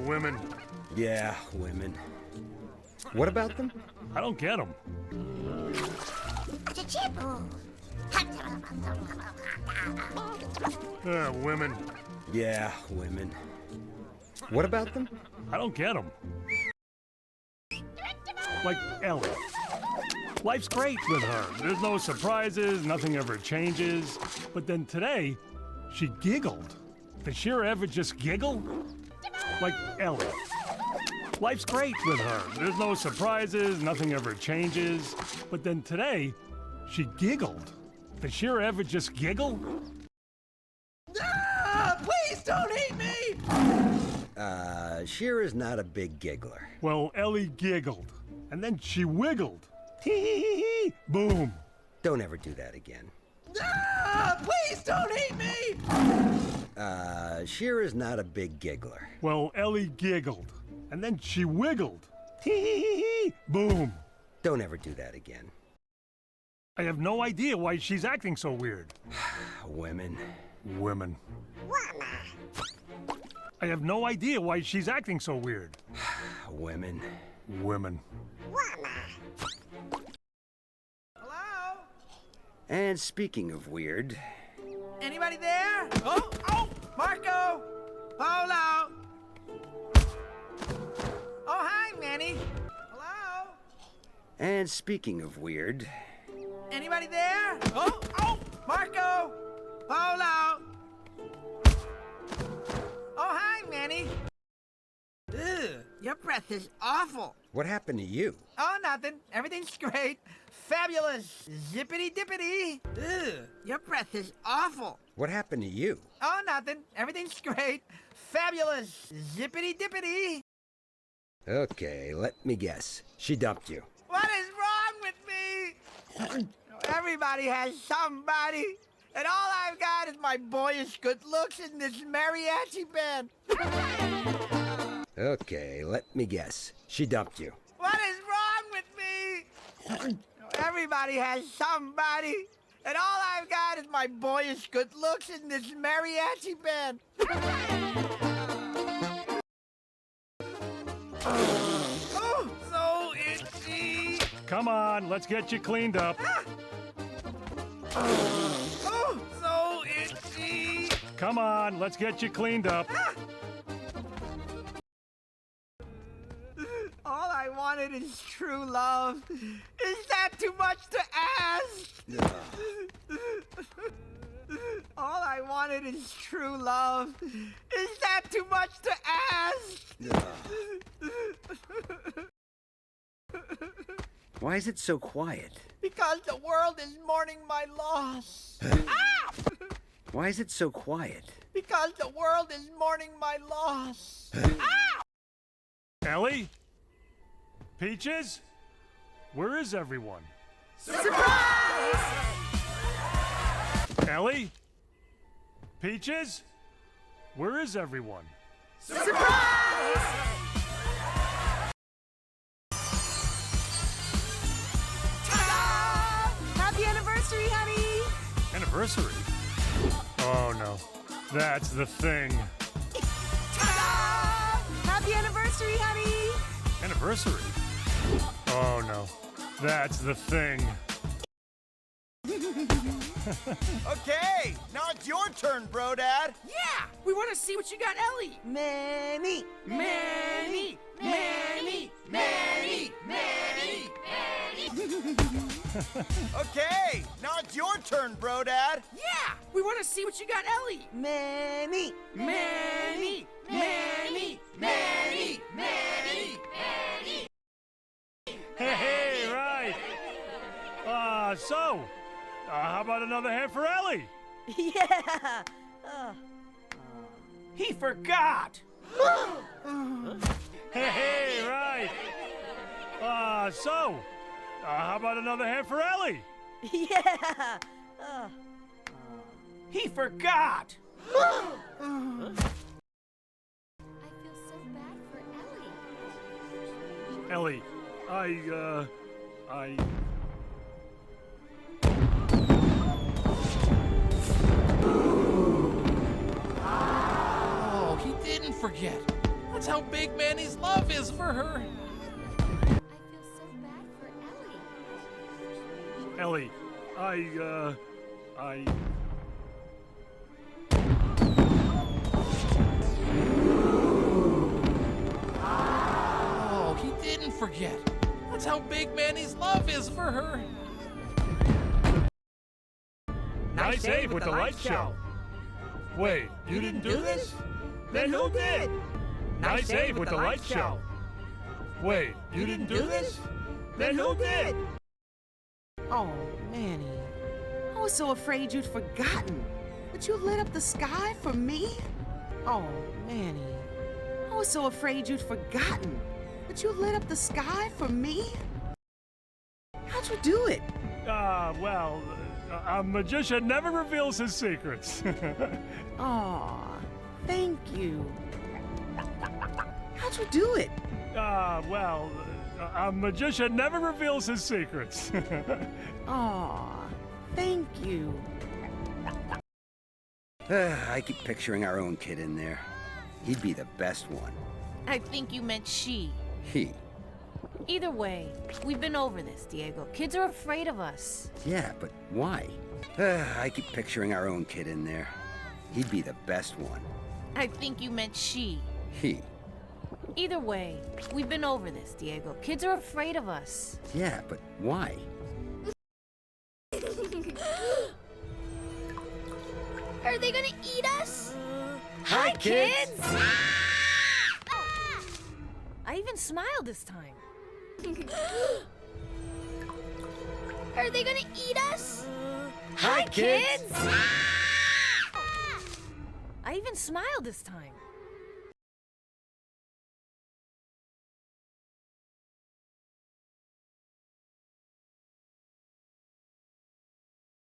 Women. Yeah, women. What about them? I don't get them. Women. Yeah, women. What about them? I don't get them. Like Ellie. Life's great with her. There's no surprises, nothing ever changes. But then today, she giggled. Does she ever just giggle? Like Ellie. Life's great with her. There's no surprises, nothing ever changes. But then today, she giggled. Does she ever just giggle? Ah, please don't eat me! Shira's not a big giggler. Well, Ellie giggled. And then she wiggled. Hee hee hee hee. Boom. Don't ever do that again. Ah, please don't eat me! Shira's not a big giggler. Well, Ellie giggled. And then she wiggled. Hee hee hee hee. Boom. Don't ever do that again. I have no idea why she's acting so weird. Women. Women. I have no idea why she's acting so weird. Women. Women. Hello? And speaking of weird... Anybody there? Oh, Marco! Polo! Oh, hi, Manny. Hello? And speaking of weird... Anybody there? Oh, Marco! Polo! Oh, hi, Manny. Ugh, your breath is awful. What happened to you? Oh, nothing. Everything's great. Fabulous. Zippity-dippity. Ugh, your breath is awful. What happened to you? Oh, nothing. Everything's great. Fabulous. Zippity-dippity. Okay, let me guess. She dumped you. What is wrong with me? Everybody has somebody. And all I've got is my boyish good looks in this mariachi band. Okay, let me guess. She dumped you. What is wrong with me? Everybody has somebody. And all I've got is my boyish good looks in this mariachi band. Oh, so itchy. Come on, let's get you cleaned up. Oh, so itchy. Come on, let's get you cleaned up. All I wanted is true love. Is that too much to ask? All I wanted is true love. Is that too much to ask? Why is it so quiet? Because the world is mourning my loss. Why is it so quiet? Because the world is mourning my loss. Ellie? Peaches? Where is everyone? Surprise! Ellie? Peaches? Where is everyone? Surprise! Ta-da! Happy anniversary, honey! Anniversary? Oh no. That's the thing. Ta-da! Happy anniversary, honey! Anniversary? Oh no. That's the thing. Okay, now it's your turn, bro, Dad. Yeah! We want to see what you got, Ellie! Manny! Manny! Manny! Manny! Manny! Okay, now it's your turn, bro, Dad. Yeah! We want to see what you got, Ellie! Manny! Manny! Manny! Manny! Manny! Manny! Hey, right. How about another hand for Ellie? Yeah! He forgot. Hey, right. How about another hand for Ellie? Yeah! He forgot. I feel so bad for Ellie. Ellie, I how big Manny's love is for her. I feel so bad for Ellie. Ellie, I... Oh, he didn't forget. That's how big Manny's love is for her. Nice save with the light show. Wait, you didn't do this? Then who did? Nice save with the light show. Wait, you didn't do this? Then who did? Oh, Manny. I was so afraid you'd forgotten. But you lit up the sky for me? Oh, Manny. I was so afraid you'd forgotten. But you lit up the sky for me? How'd you do it? Well, a magician never reveals his secrets. Aw, thank you. How'd you do it? Well, a magician never reveals his secrets. Aw, thank you. I keep picturing our own kid in there. He'd be the best one. I think you meant she. He. Either way, we've been over this, Diego. Kids are afraid of us. Yeah, but why? I keep picturing our own kid in there. He'd be the best one. I think you meant she. He. Either way, we've been over this, Diego. Kids are afraid of us. Yeah, but why? Are they gonna eat us? Hi, kids! I even smiled this time. Are they gonna eat us? Hi, kids! I even smiled this time.